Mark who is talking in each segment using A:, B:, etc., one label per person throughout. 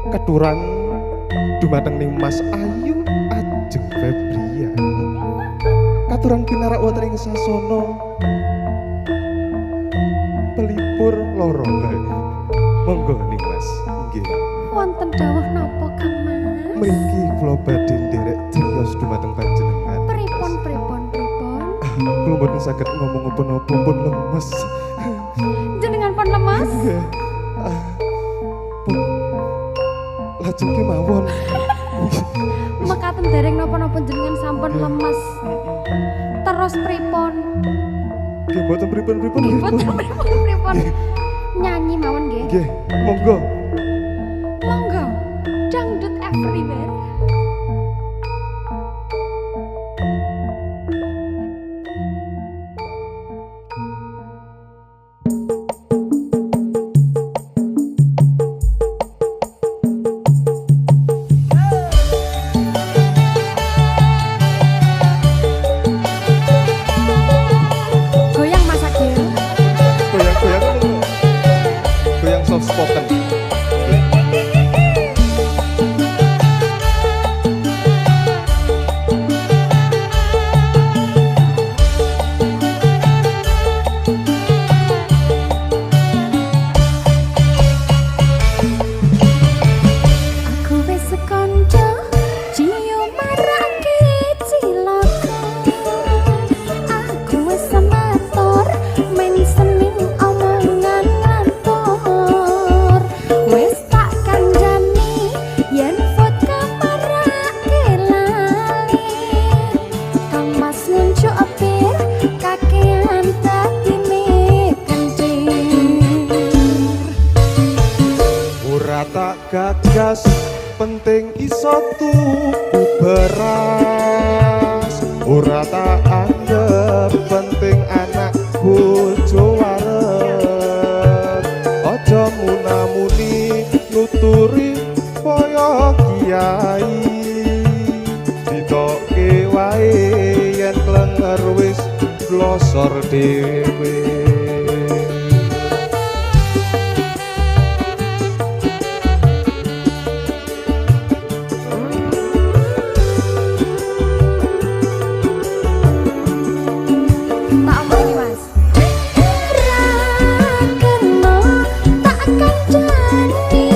A: Keturang dumateng ning Mas Ayu ajeng Febrian. Katurang pinarak wonten ing sasana pelipur loro. Monggo ning Mas. Nggih.
B: Wonten dawuh napa Kang Mas?
A: Mriki kula badhe nderek criyos dumateng panjenengan.
B: Pripun?
A: Kula mboten saged ngomong apa-apa pun lemes.
B: Jenengan pun lemes?
A: Nggih. Lajeng kemawon.
B: Mekaten dereng napa-napa jenengan sampun lemes. Terus pripun?
A: Nggih mboten pripun-pripun.
B: Nggih mboten pripun. Nyanyi mawon nggih.
A: Nggih, monggo.
B: Monggo. Dangdut everywhere. Goyang Mas Agil.
A: Goyang-goyang lho. Goyang soft spoken.
B: Aku wis kanca cium marake cilaka. Aku wis semator men sening omongan ngantor. Wis tak kandhani yen vodka marake lali. Kang Mas nunjuk apir kakean tatine kentir.
A: Ora tak gagas, penting iso tuku beras. Ora tak anggap, penting anak bojo waret. Aja munamuni nuturi kaya kiai. Ditoke wae yen klenger wis glosor dhewe.
B: Tak omongi Mas. Ra kena tak kancani.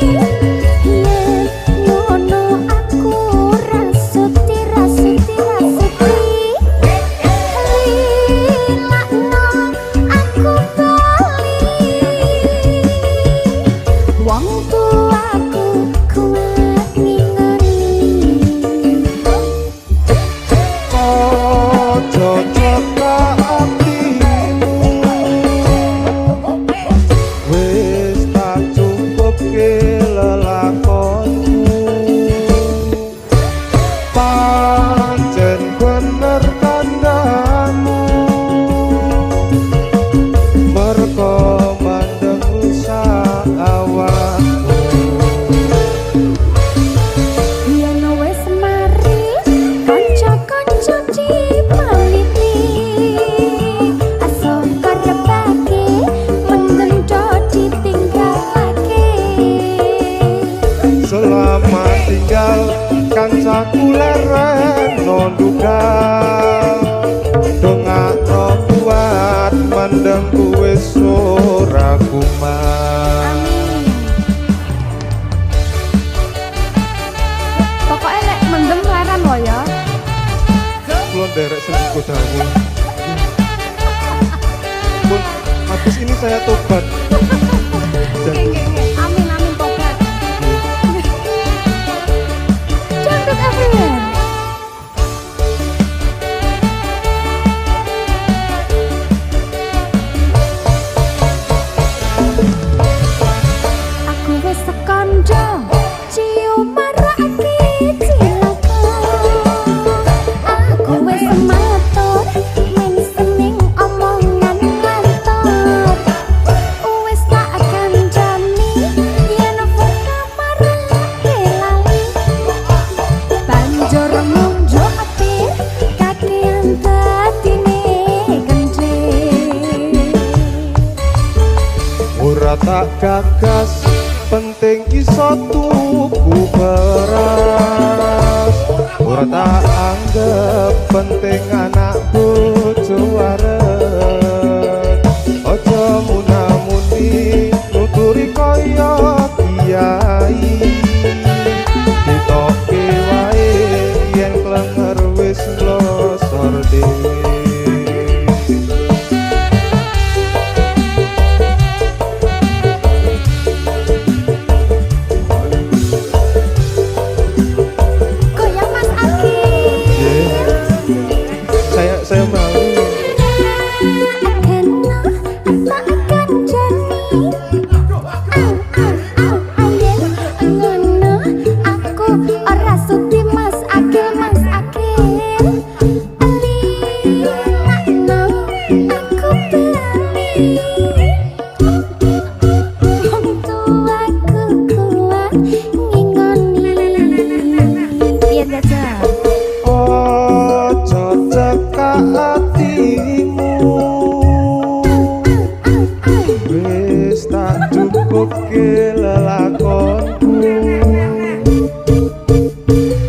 B: Yen ngono aku rasuti. Lilakno aku bali. Wong tuaku kuat ngingoni.
A: Aja jaga atimu, wis tak cukupke lelakonmu. Pancen bener tandhamu, merko mandeng rusak awakmu.
B: Yen wis mari kanca-kanca dipaliti. Aso karepake mendendo ditinggalake.
A: Selamat tinggal kancaku leren nondugal. Dongakno kuat mandengku wis ora kumat.
B: Amin. Pokoknya lek mendem leren lo ya.
A: Kula nderek selingkuh dawuh. Pun habis ini saya tobat.
B: Amin amin tobat. Dangdut everywhere. Aku wis sekandha cium marake cilaka. Aku wis semator men sening omongan ngantor. Wis tak kancani yen vodka marake lali. Banjur ngunjuk apir kakean tatine kentir.
A: Ora tak gagas penting iso tuku beras ora tak anggap penting anak bojo wareg aja munamuni nuturi kaya kiai ditoke wae yen klenger wis mlosor dhewe. Saya malu.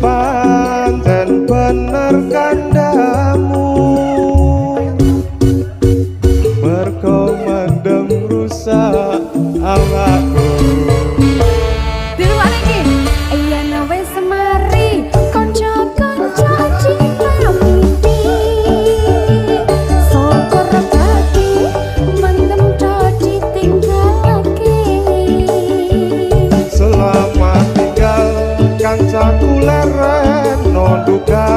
A: Panten bener kandamu mergo mendem rusak awakku.
B: Di luar iki, ayo wis semari kanca-kanca cinta-mimpi. Syukur bagi mendem dadi tinggalake.
A: Selamat tinggal kancaku leren no duka.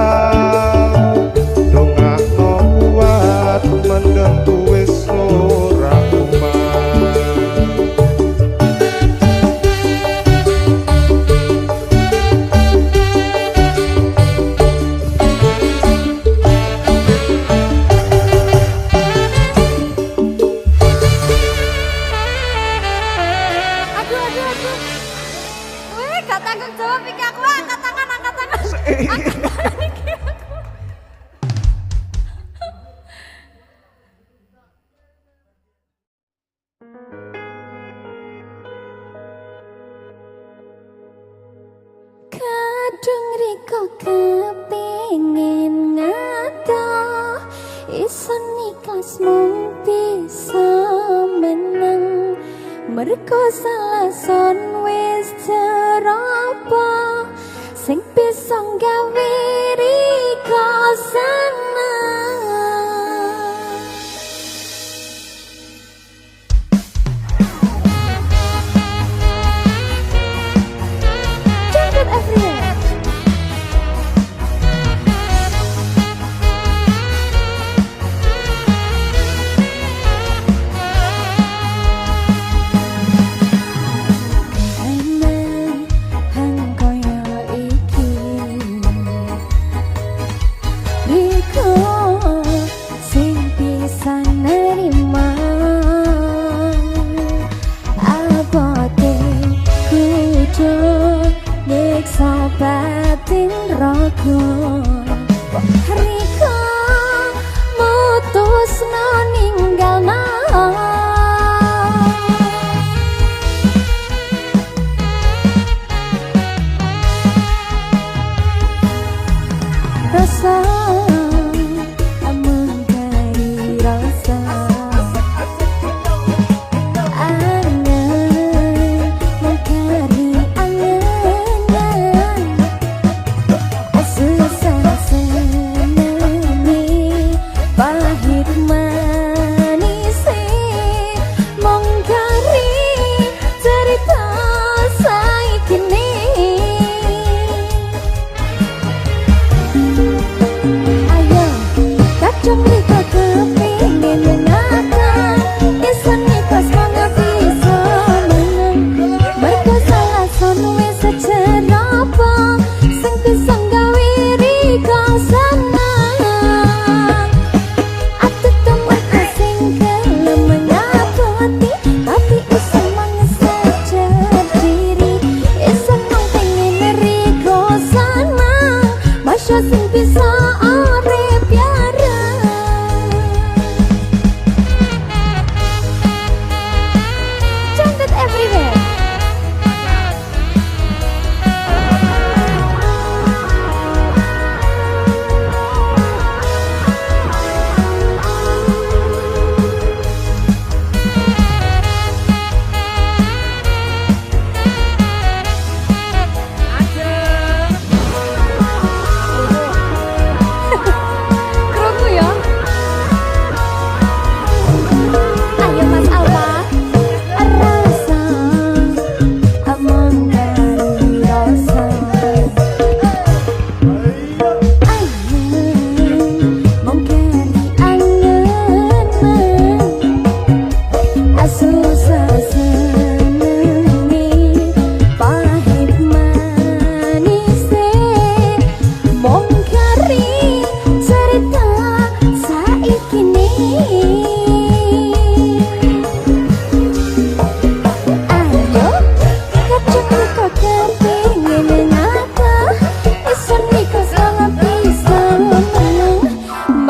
A: Dongakno kuat mendem wis ora kumat.
B: Aduh. Wih, gak tanggung jawab iki aku. Angkat tangan. Angkat tangan iki aku. Kadung riko kepingin ngato ison ikhlas mung bisa menang mergo salah son wis ceropo sing bisa gawe riko seneng. Jemput everywhere. Batin raga riko mutusno ninggalno rasa mengkari rasa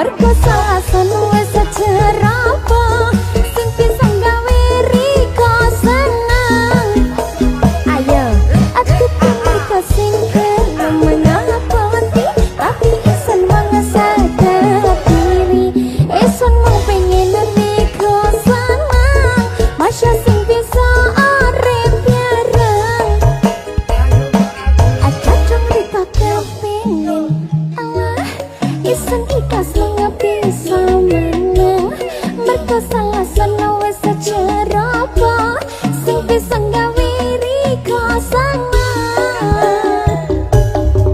B: mergo salasan wis sejerapa sing bisa gawe riko seneng. Ayo aku mergo sing gelem menyapoti tapi isen mangsa diri isen mau pengen riko seneng masya sing bisa arep bareng. Aja dong riko kepingin alah isen ikas nggak bisa menang mergo salasan wis sejerapa sing bisa gawe riko seneng.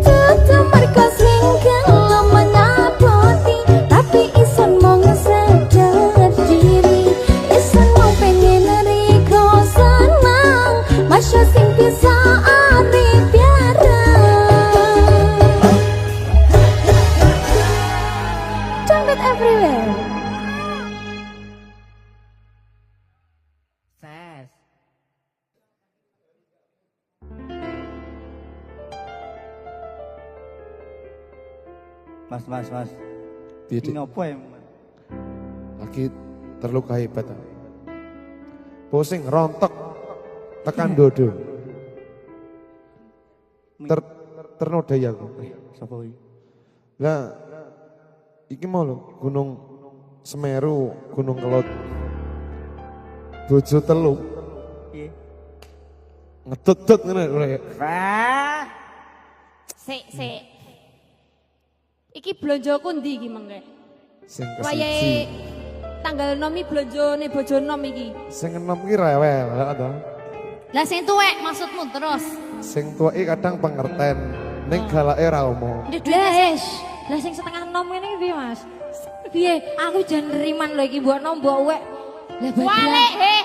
B: Tutu mergo sing gelem menyapoti tapi isen mong sadar diri isen mau pengen riko seneng masya sing bisa arep bareng. Jump it everywhere.
C: Ses. Mas.
A: Piye, Dik?
C: Ini apa ya?
A: Lagi terluka hebat. Pusing rontok tekan dodo. Ternodai aku.
C: Sapa iki?
A: Lah iki mau lho Gunung Semeru, Gunung Kelot. Bojo telu
C: Piye?
A: ngedut-dut ngene lho.
C: Wah.
B: Sik. Iki blonjoku ndi iki mengke?
A: Sing
B: Wayahe
A: kesiji.
B: tanggal nomi blonjone bojo nom iki.
A: Sing enom ki rewel to.
B: Lah sing tuwek maksudmu terus?
A: Sing tuweki kadang pengerten, ning galake ra omong.
B: Lah sing setengah nom ngene iki piye, Mas? Piye? Aku jan neriman lho iki mbok nom mbok wek. Lah
D: Walik he.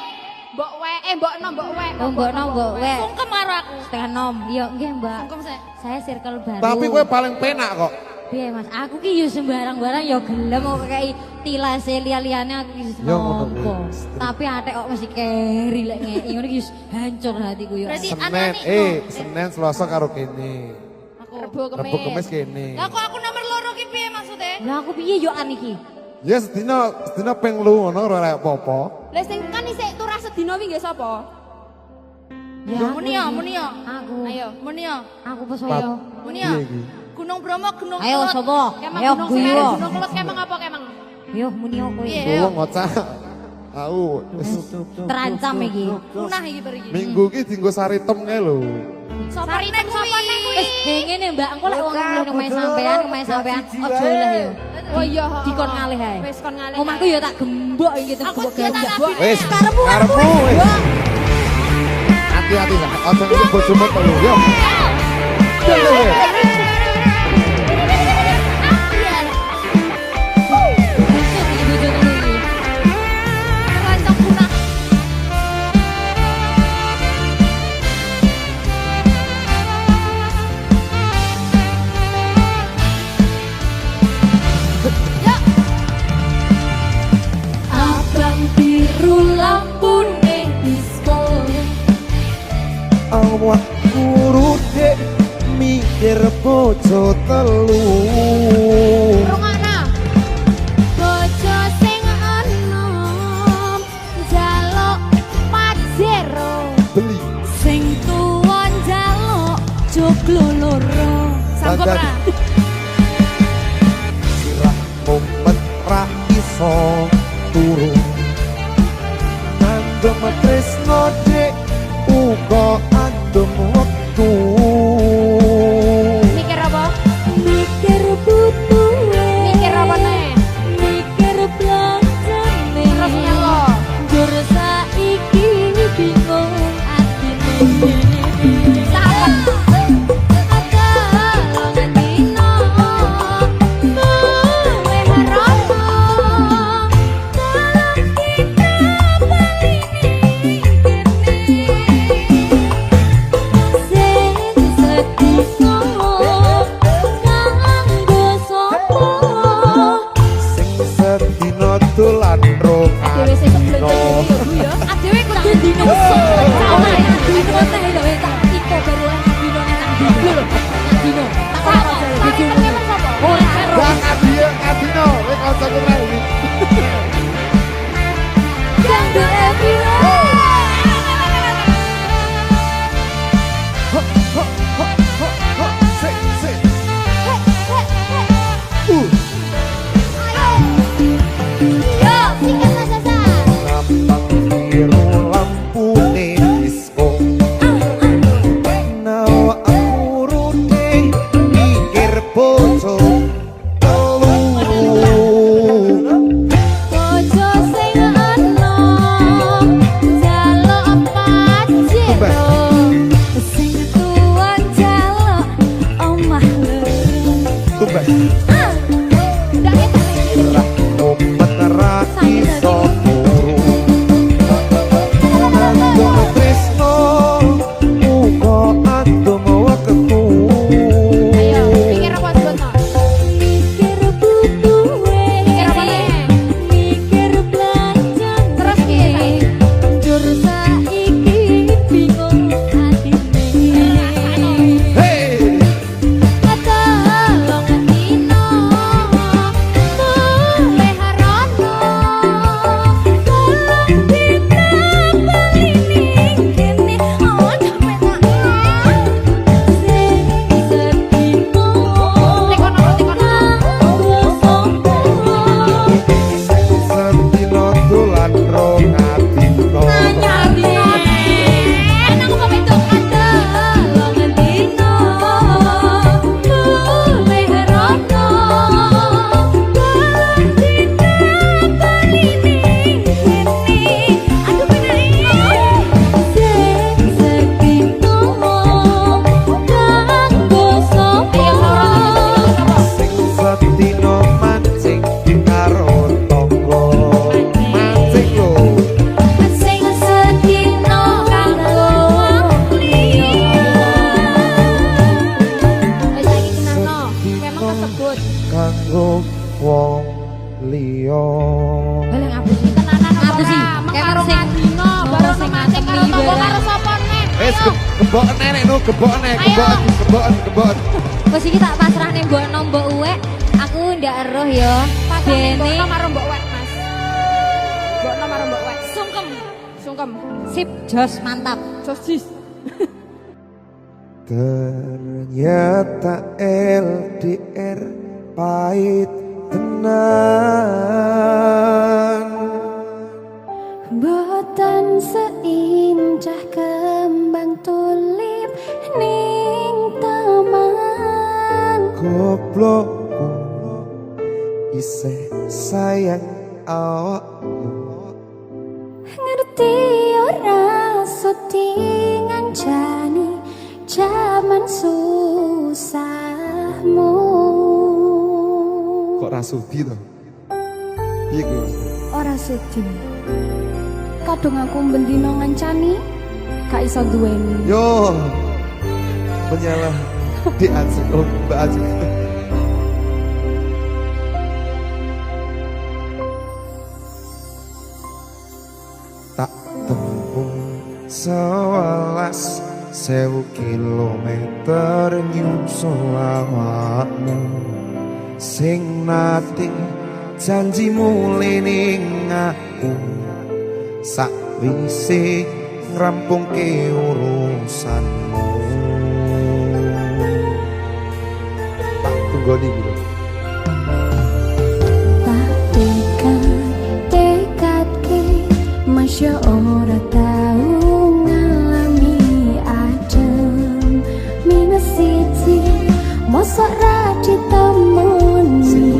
D: Mbok wek, mbok nom mbok wek.
B: Oh, mbok nom mbok wek.
D: Sungkem karo aku.
B: Setengah nom. Iya, nggih, Mbak.
D: Sungkem sih.
B: Saya circle baru.
A: Tapi kowe paling penak kok.
B: Piye, Mas? Aku ki yo sembarang-barang yo gelem kok kayak tilase liya-liyane aku ki
A: Yo, ngono
B: ngopo.
A: kuwi.
B: Tapi atek kok mesti keri lek ngeki ngono ki hancur hatiku yo.
D: Berarti
A: Senin, Senin Selasa karo kene.
D: Rebo
A: Rebo Kemis kene.
D: Lah kok aku nomor loro ki piye maksude?
B: Lah aku piye yo an iki?
A: Ya sedina ping lu ngono ora apa-apa.
D: Lah sing kan isik turah sedina wingi sapa?
B: Ya
D: Muni yo.
B: Aku.
D: Ayo, muni yo.
B: Aku pesaya.
D: Muni
A: Piye
D: yo.
A: iki?
D: Gunung Bromo, Gunung
B: Ayo,
D: Kelot.
B: sapa?
D: Kemang
B: Ayo,
D: Gunung
B: guyu.
D: Semeru, Gunung Kelot kemang apa kemang?
B: Yo muni kowe.
D: Piye?
A: Suwung ngocah. Aku wis
B: Terancam iki.
D: Punah iki bar iki.
A: minggu ki dienggo saritem kae lho.
D: Sapa nek kuwi?
B: Wis ngene Mbak, engko lek wong ngene omahe sampean, aja lah yo.
D: Oh iya,
B: Dikon ngalih ae.
D: Wis kon ngalih.
B: Omahku yo tak gembok iki
D: Aku
B: gembok
D: dia tak
B: gembok.
D: kasih.
A: Wis
B: Karepmu,
A: karepmu wis. Hati-hati lah, aja ngene bojomu telu yo. Yo, yo, yo.
B: Hancur iki bojo telu iki.
D: Rancang punah.
B: Abang biru lampune disco.
A: Awak kurut dek mikir bojo telu.
D: Rungokno.
B: Bojo sing enom njaluk pajero.
A: Beli
B: Sing tuwa njaluk joglo loro.
D: Sanggup
A: Sadar.
D: ra?
A: sirah umpet ra iso turu. Andem tresno dek uga andem wektu.
D: Mikir apa?
B: Mikir butuhe.
D: Mikir apa nih?
B: Mikir blancane.
D: Terus nyelo.
B: Gur saiki bingung atine.
D: Sahabat.
B: Akalongan dino luwih rono. Dalam kita bali ning kene. Sing
A: Mas.
B: Ndak ketok.
A: Rak obat ra iso turu. Ando tresno uga ando mawa ketu.
D: Ayo, pikir apa sebutno?
B: Mikir butuhe,
D: Mikir apa nih?
B: mikir belajar.
D: Terus piye, Say?
B: Njur saiki bingung atine.
A: Hey,
B: Kadalong dino mulai harono. Tolong ditambani kene oh capek tak. Sing sedino
D: Tikono.
A: sentino dolan rong atino. Sing setino mancing karo tonggo. Mancing lho.
D: Memang kesebut.
A: Kanggo wong liya.
D: Boleh ngapusi tenanan
B: Ngapusi.
D: Kayak
B: Kayak
D: sing dino baru
B: sing
D: mancing karo
B: ngatemi
D: tonggo
B: barang.
D: karo sapa nih?
A: Wes keboken nenek no, keboken nek,
D: Ayo.
A: keboken.
B: Wes iki tak pasrahne mbok nombok uwek, aku ndak eruh ya.
D: Pasane
B: Dene
D: mbok karo mbok wek, Mas. Mbok karo mbok wek. Sungkem.
B: sip jos mantap.
D: Sosis.
A: Ternyata LDR pahit tenan.
B: Boten seindah kembang tulip ning taman.
A: Goblokku isih sayang awakmu.
B: Ngerti ora soti ngancani jaman susahmu.
A: Kok rasudi to? Piye kuwi Mas?
B: Ora sedih. Kadung aku bendino ngancani gak iso duweni.
A: Yo. Penyalah di Aceh, oh Mbak Aceh. Tak tempuh 11.000 kilometer nyusul awakmu sing nate janjimu ning aku sakwise ngrampungke urusanmu. Tak tunggoni gitu.
B: Tak tekad-tekadke masya ora tau ngalami adem minus siji mosok ra ditemoni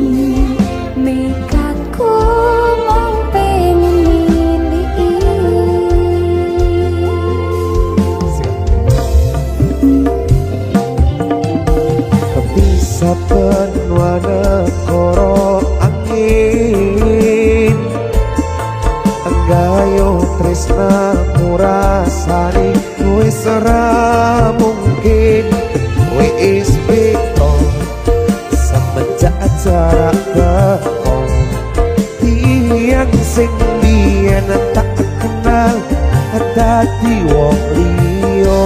B: nekadku mung pengen milih.
A: Bisa penua negara angin Enggayo tresna murasani wis ora mungkin wis beda semenjak jarak kekong tiang sing biyen tak kenal dadi wong liya.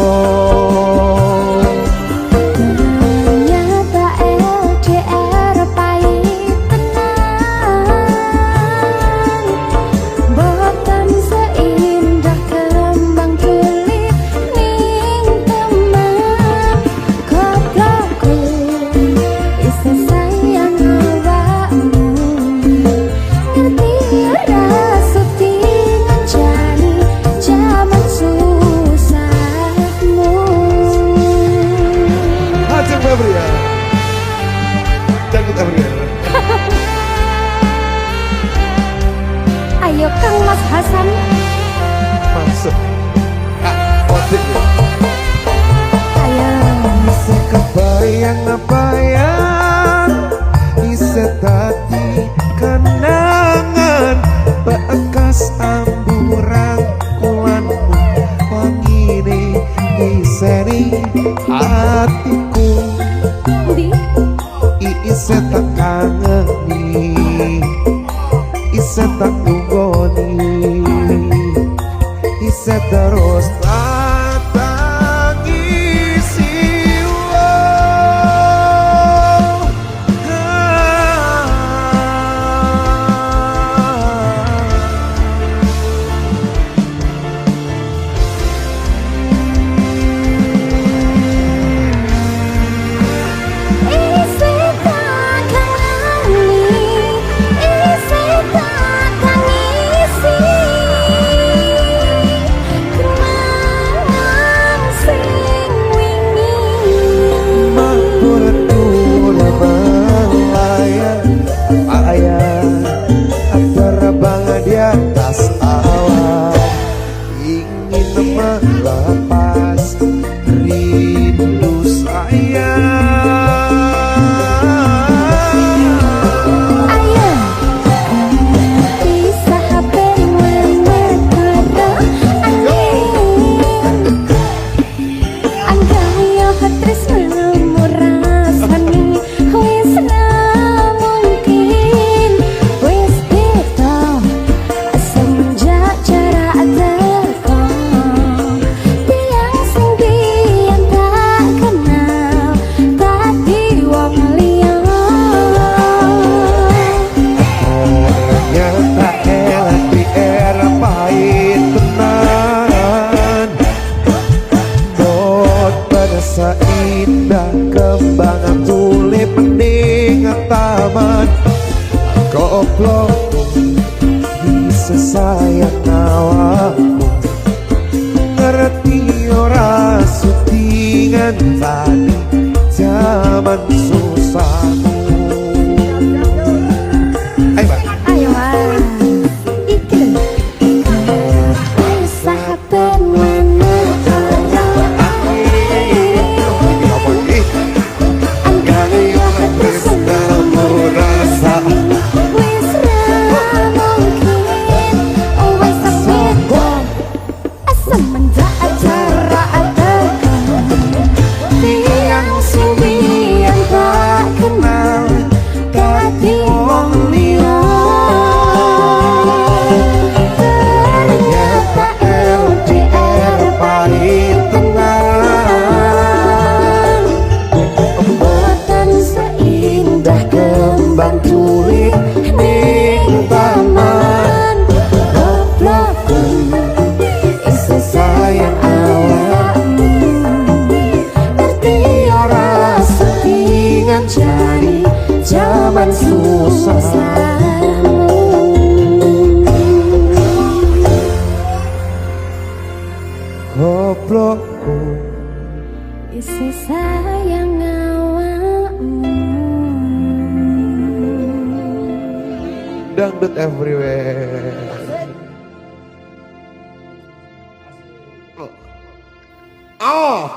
B: Ternyata LDR pahit tenan. Boten seindah kembang tulip ning taman. Goblokku isih sayang awakmu. Ngerti ora sudi ngancani jaman susahmu.
A: Aceh Febria. Cangkut Febria.
B: Ayo Kang Mas Hasan.
A: Masuk. Otik.
B: Ayo.
A: Bisa kebayang goblok bisa sayang awakmu ngerti ora sutingan tadi zaman susahmu. Ayo Mbak.
B: Ayo mas, iki sahabat mana ada
A: Gak yang wis kamu rasa
B: wis ra mungkin wis sepeda semenjak acara ada tiang suwi yang tak kenal kaki wong liya ternyata LDR pahit tenang boten seindah kembang tulip ning taman goblokku iso sayang awakmu ngerti ora setingan jari zaman susahmu.
A: goblokku.
B: Isi sayang awakmu.
A: Dangdut everywhere. Oh.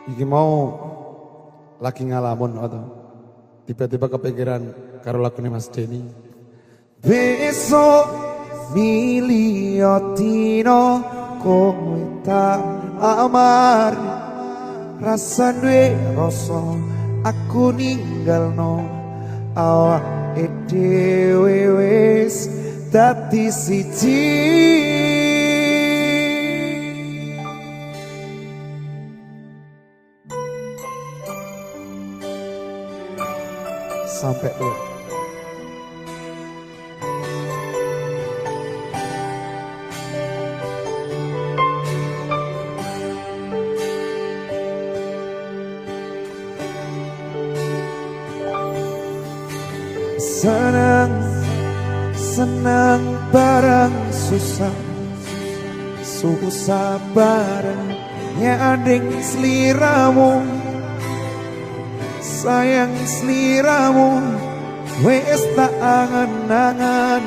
A: Iki mau lagi ngalamun atau tiba-tiba kepikiran karo lagune Mas Denny. Besok miliotino kowe tak amar rasa duwe rasa aku ninggalno awak dhewe wis dadi siji. Sampai tuh senang senang bareng susah susah bareng nyanding seliramu sayang seliramu wis tak angan-angan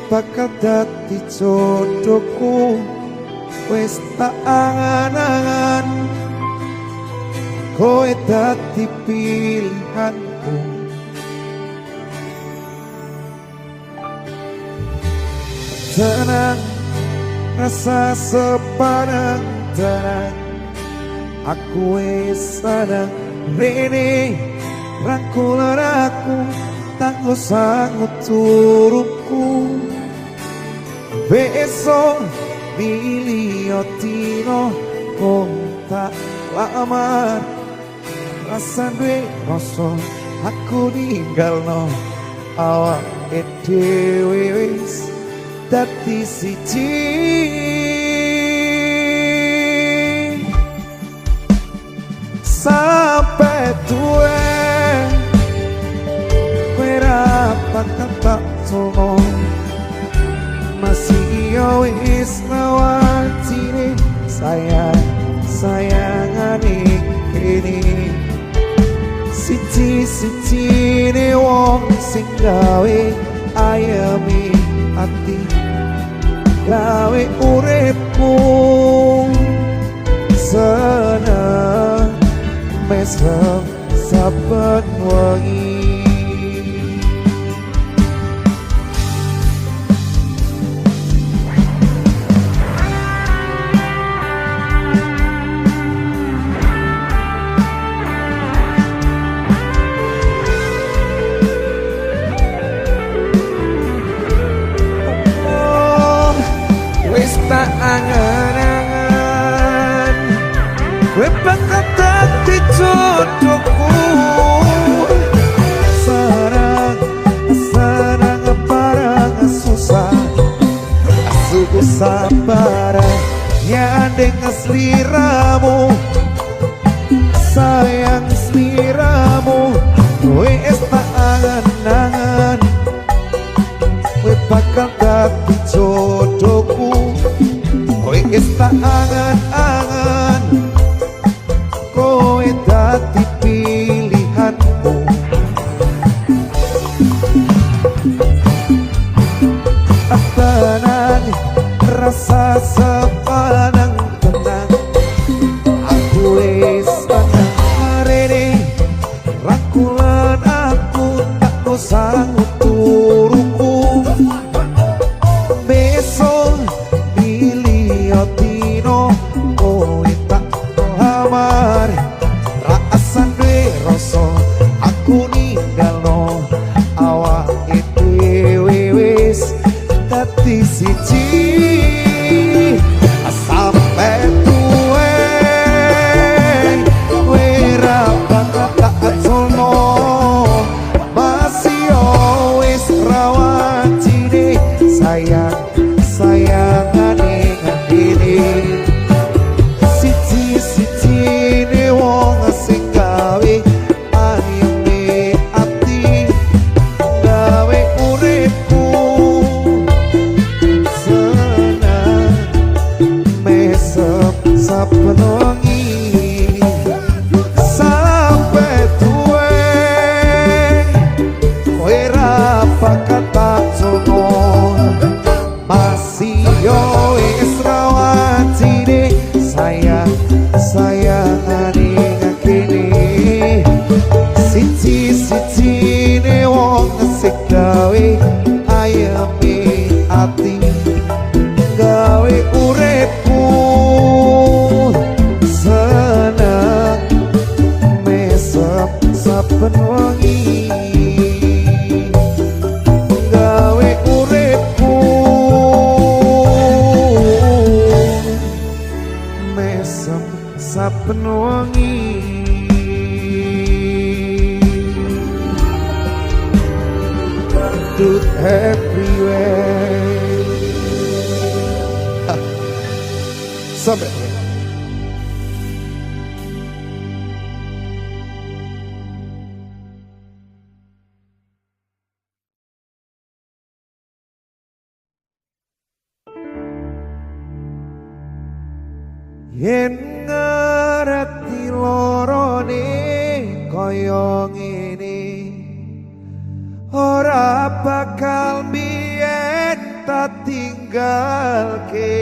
A: bakal dadi jodohku wis tak angan-angan kowe dadi pilihanku. Tenang rasa sepanang tenang aku wis sadang rene rangkulan aku tanggo sangut turuku besok miliotino kok tak lamar rasa duwe rasa aku ninggalno awak dhewe wis dadi siji. Sampai tuwe kowe rapat tak sono masih yo wis nawatine sayang sayangane kene siji-sijine wong sing gawe ayemi ati gawe uripku seneng mesem saben wengi. Tak angan-angan kowe bakal dadi jodohku sarang sarang barang susah asuku sabar nyandeng sliramu tak angen-angen kowe dadi pilihanku. Tenang rasa sepanang tenang aku wis tenang rene rakulan aku tak mau sanggup turuku besok biliotino kowe tak lamar rasan dwe rasa aku ninggalno awake dhewe wis dadi siji sampai tuwe wera bakal tak atolno masih wis rawan cine sayang sayangane ngene siji ne wong sing gawe ayeme ati gawe uripku senang mesep saben wengi sampai tuwe kowe ra bakal tak sono masih yo wis rawan cine sayang sayangane ngakene siji ne wong sing gawe ayeme ati gawe uripku seneng mesep saben wengi gawe uripku mesem saben wengi Dude everywhere sampai yen ngerti lorone kaya ngene ora bakal biyen tak tinggalke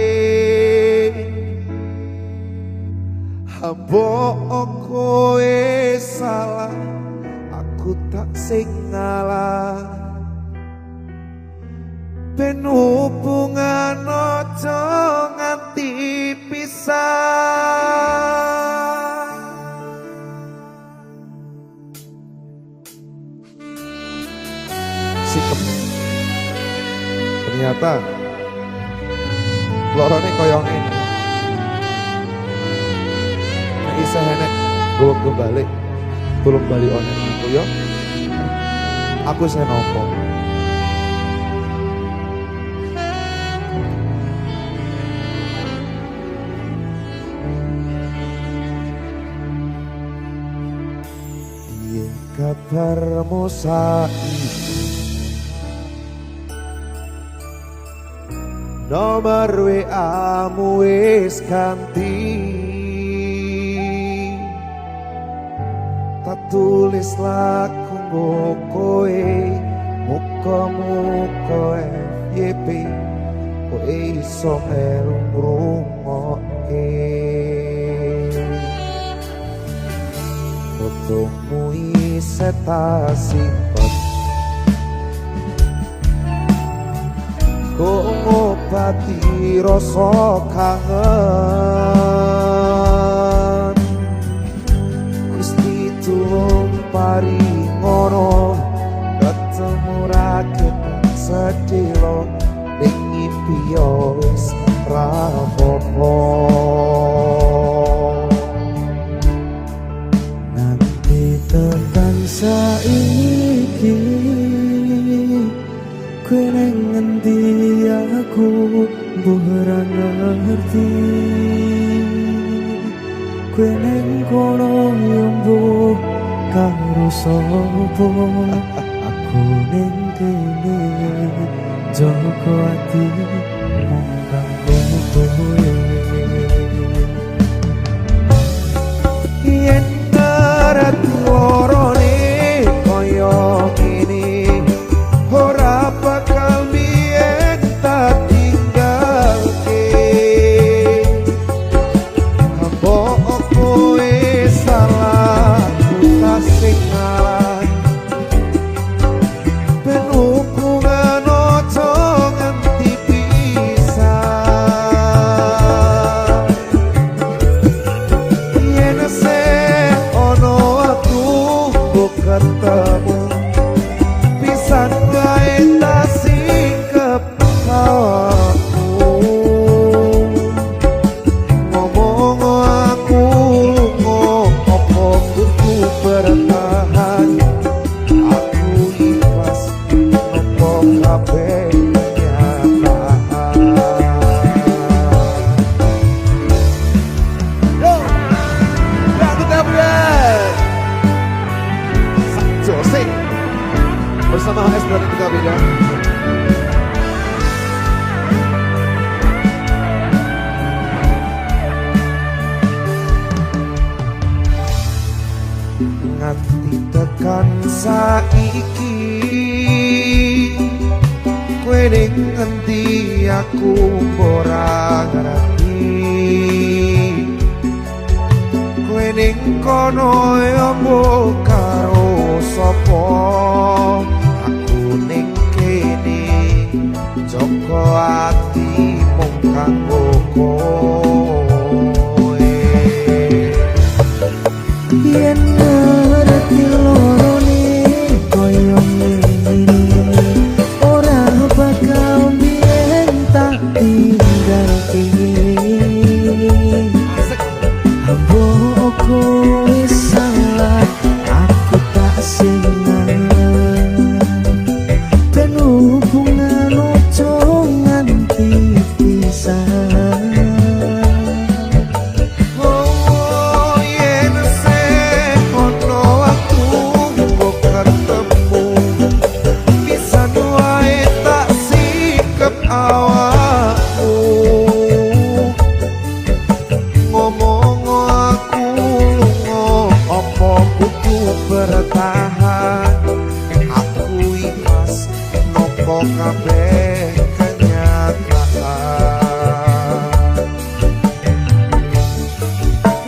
A: mbok kowe salah aku tak sing ngalah ben hubungan aja nganti pisah sikep ternyata lorone koyo ngene nek isih enek gue balik tulung balik onek aku yo aku saya nopo kabarmu saiki nomor WA-mu wis ganti tak tulis lagu kowe muka-muka FYP kowe iso melu ngrungokke fotomu isih tak simpen kok ngobati rasa kangen Gusti tulung paringono ketemu rakyat sedilo ning ngimpi yo wis ra apa-apa nanti tekan saiki kowe nang ngendi aku ora ngerti kowe nang kono yo mbok karo sapa aku ning kene jaga ati mung kanggo kowe
E: tekan saiki kowe ning endi aku ora ngerti kowe ning kono ya mbok karo sapa aku ning kene joko ati mung kanggo kowe yen ngerti lorone koyo ngene ora bakal biyen tak tinggal kene ambok kowe salah aku tak senang dan hubungan ojo nganti pisah. Oh yen sekono aku kok ketemu bisa wae tak sikep awakmu ngomong aku lunga apa kudu bertahan aku ikhlas nopo kabeh kenyataan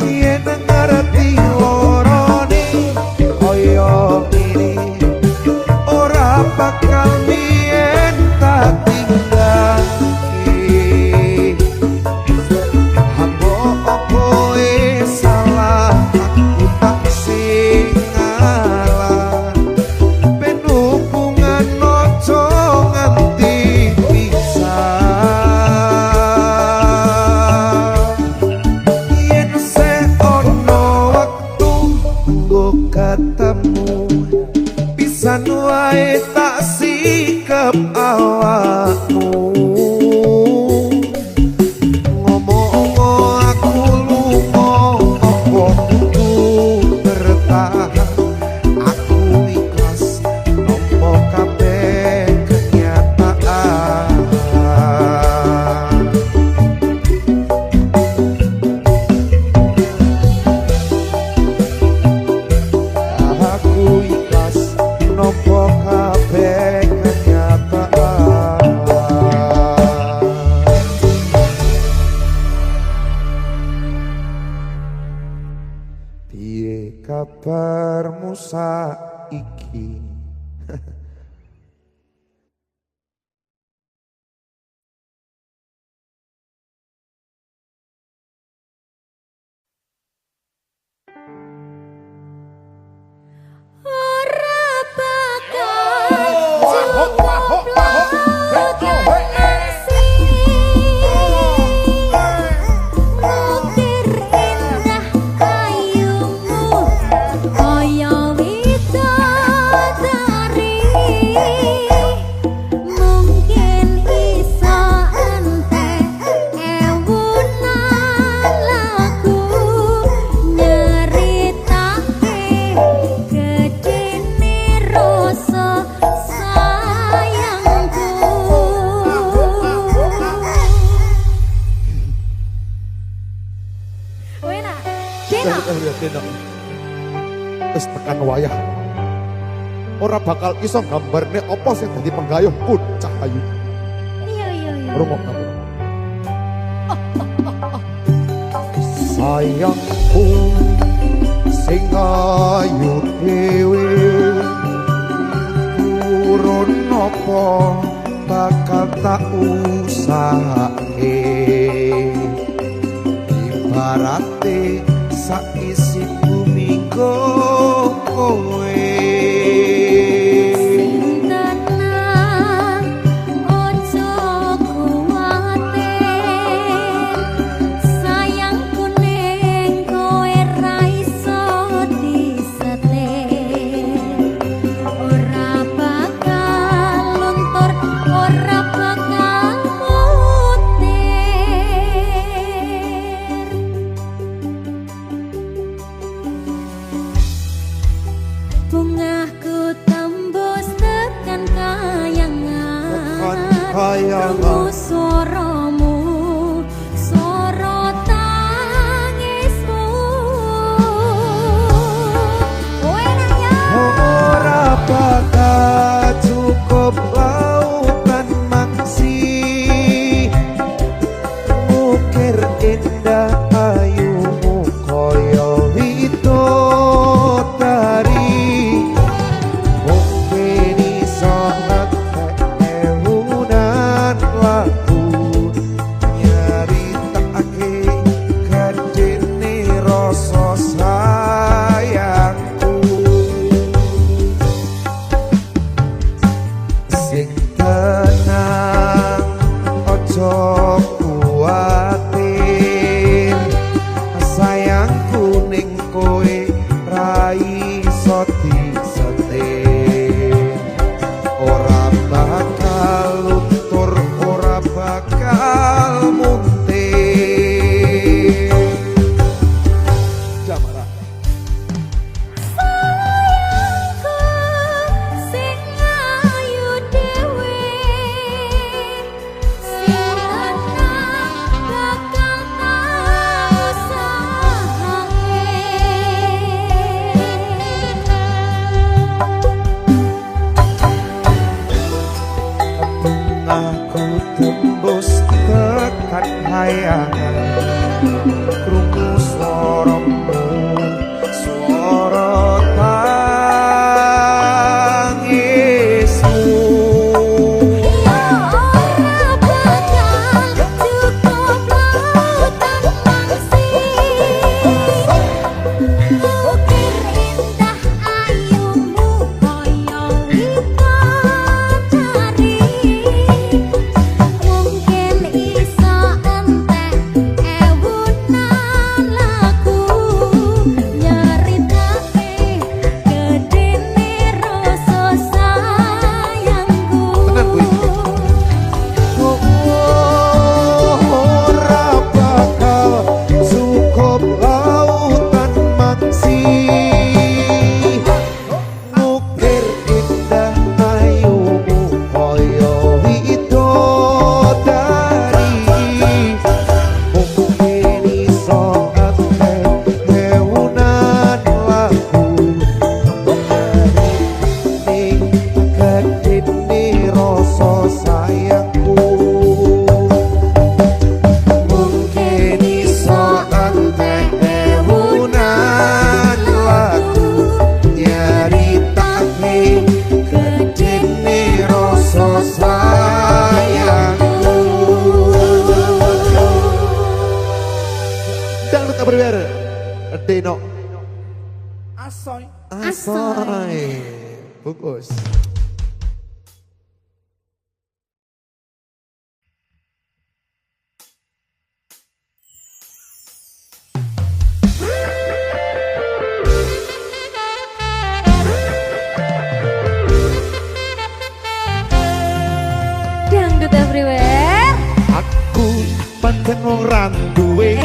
E: yen ngerti lorone koyo ngene ora bakal biyen tak tinggalke ambok kowe salah aku tak sing ngalah ben hubungan ojo nganti pisah yen seono waktu nggo ketemu pisan wae tak sikep awakmu ngomong aku lunga apa kudu bertahan aku ikhlas nopo kabeh kenyataan aku ikhlas nopo kabeh kenyataan. Piye kabarmu saiki?
B: Ora bakal cukup lagi mukir indah kayumu kaya widodari mungkin iso entek ewunan lagu nyeritake gedene rasa sayangku. Wena, Deno.
A: Wis tekan wayah ora bakal iso gambarne apa sing dadi penggayuhku Cahayu
B: Iya.
A: rungok kabeh sayangku sing ayu dhewe urun apa bakal tak usahake ibarate saisi bumi kowe
B: Tenang, ojo kuwatir, sayangku ning kowe ra iso disetir, ora bakal luntur, ora bakal mutir.
E: indah ayumu koyo widodari mungkin iso ewunan lagu nyaritakake gedene rasa sayangku sing tenang ojo kuatir sayangku ning kowe ra iso disetir ora bakal luntur ora bakal muntir Jamara
B: Sayangku sing ayu dhewe sing tenang bakal tau sahange
E: aku tembus tekan hayangan krungu swaramu swara tangismu
B: ora bakal cukup lautan mangsi ukir indah ayumu koyo widodari mungkin iso entek ewunan lagu nyaritake gedene rasa sayangku
E: ora bakal cukup lautan mangsi ngukir indah ayumu koyo widodari mungkin iso entek ewunan lagu ning gedene rasa sayangku mungkin iso entek ewunan lagu nyaritake gedene rasa sayangku Dangdut Everywhere Deno
C: Asoy.
E: Asoy Bungkus
B: Dangdut Everywhere
E: aku pancen wong randuwe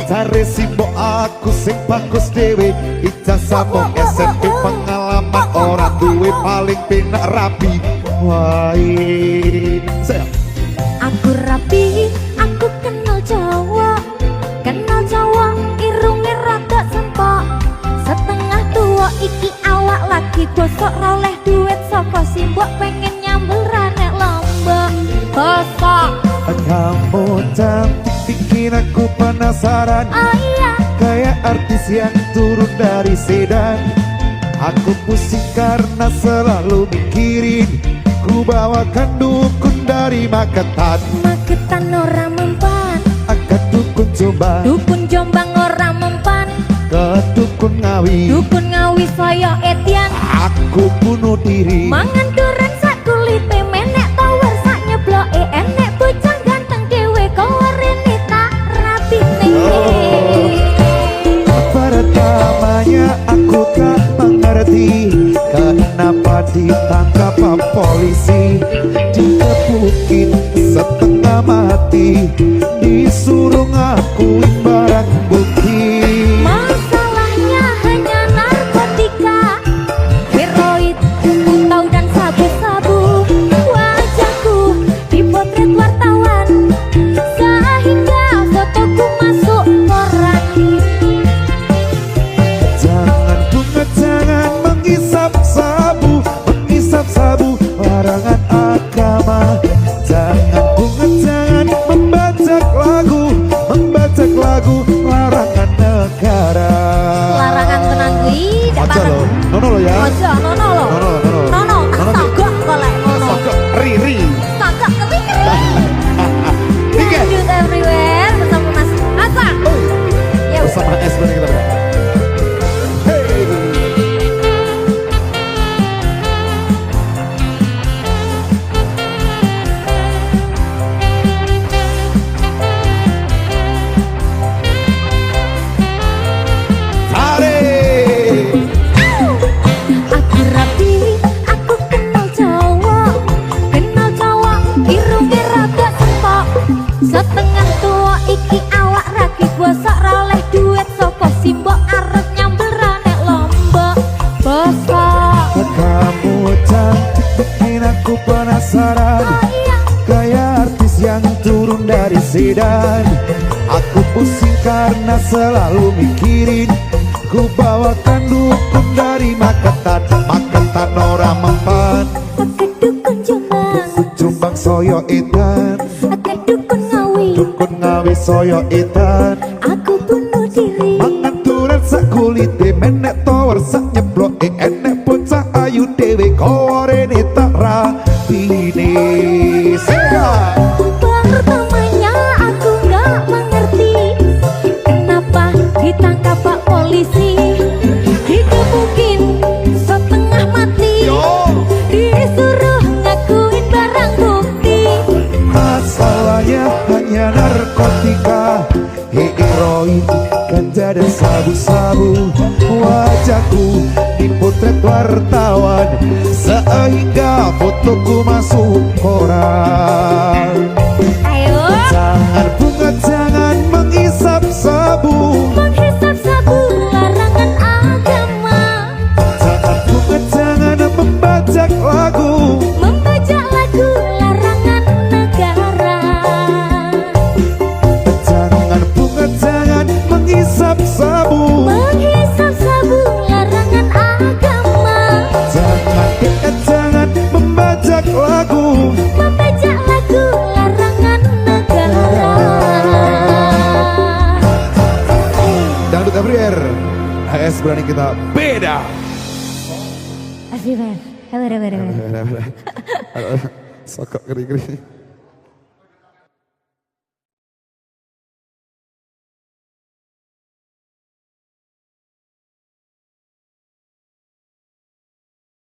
E: cari simbok aku sing bagus dewe ijazah mong SMP pengalaman orang duwe paling penak rapi wae saya
B: aku rapi aku kenal Jawa irunge rada sempok setengah tua iki awak lagi gosok roleh duit saka simbok pengen nyambel ranek lomba gosok
E: kamu cantik bikin aku penasaran
B: oh iya
E: kayak artis yang turun dari sedan aku pusing karena selalu mikirin ku bawakan dukun dari Magetan
B: Magetan ora mempan
E: akan dukun
B: Jombang ora mempan
E: ke dukun Ngawi
B: saya Etian
E: aku bunuh diri
B: mangan duren sak kulite menek tower sak nyebloke enek bocah ganteng dhewe kowe rene tak rapine
E: pertamanya aku tak mengerti kenapa ditangkap polisi dikepukin setengah mati disuruh ngakuin barang bukti
B: masalahnya hanya narkotika heroin putau dan sabu-sabu wajahku dipotret wartawan sehingga fotoku masuk koran
E: jangan bunga jangan menghisap sabu larangan agama jangan bunga jangan membajak lagu lagu larangan negara.
B: Larangan tenan kuwi dak
E: Aja
B: banget.
E: lo, nono lo ya.
B: Ojo nono lo.
E: Nono, nono.
B: Nono,
E: Nono,
B: sagok golek ngono.
E: Sokok Riri.
B: Sagok kepikir.
E: Tiga.
B: Dangdut everywhere bersama Mas Asa. Ya wes.
E: Bersama S kita berada. Hey.
B: Aku rapi, aku kenal cowok irunge rada sempok. Setengah tua iki awak ragi bosok ra oleh duit saka simbok arep nyambel ranek lombok. Bosok.
E: Kamu cantik bikin aku penasaran.
B: Oh iya.
E: Kayak artis yang turun dari sedan. Aku pusing karena selalu mikirin. Ku bawakan dukun dari Magetan orang mempan.
B: Kedukun Jombang,
E: Jombang soyo edan.
B: kedukun Ngawi,
E: Dukun ngawi soyo edan.
B: aku bunuh diri.
E: Mangan tulen sak kulite menek tower sak nyeblok enek bocah ayu dewe korene tak rapine. Sega.
B: Pertamanya aku nggak mengerti kenapa ditangkap Pak Polisi, dikebukin setengah mati, disuruh ngakuin barang bukti.
E: Masalahnya hanya narkotika, heroin, ganja dan sabu-sabu. Wajahku dipotret wartawan sehingga fotoku masuk koran.
B: Ayo
E: Jangan bunga, jangan menghisap sabu.
B: menghisap sabu larangan agama,
E: Jangan bunga, jangan membajak lagu.
B: membajak lagu larangan negara.
E: Jangan bunga, jangan menghisap sabu.
B: Menghisap sabu larangan agama,
E: Jangan membajak lagu.
B: membajak lagu larangan negara.
E: Dangdut everywhere. HS berani kita beda.
B: Everywhere, everywhere, everywhere.
A: Sokok keri-keri.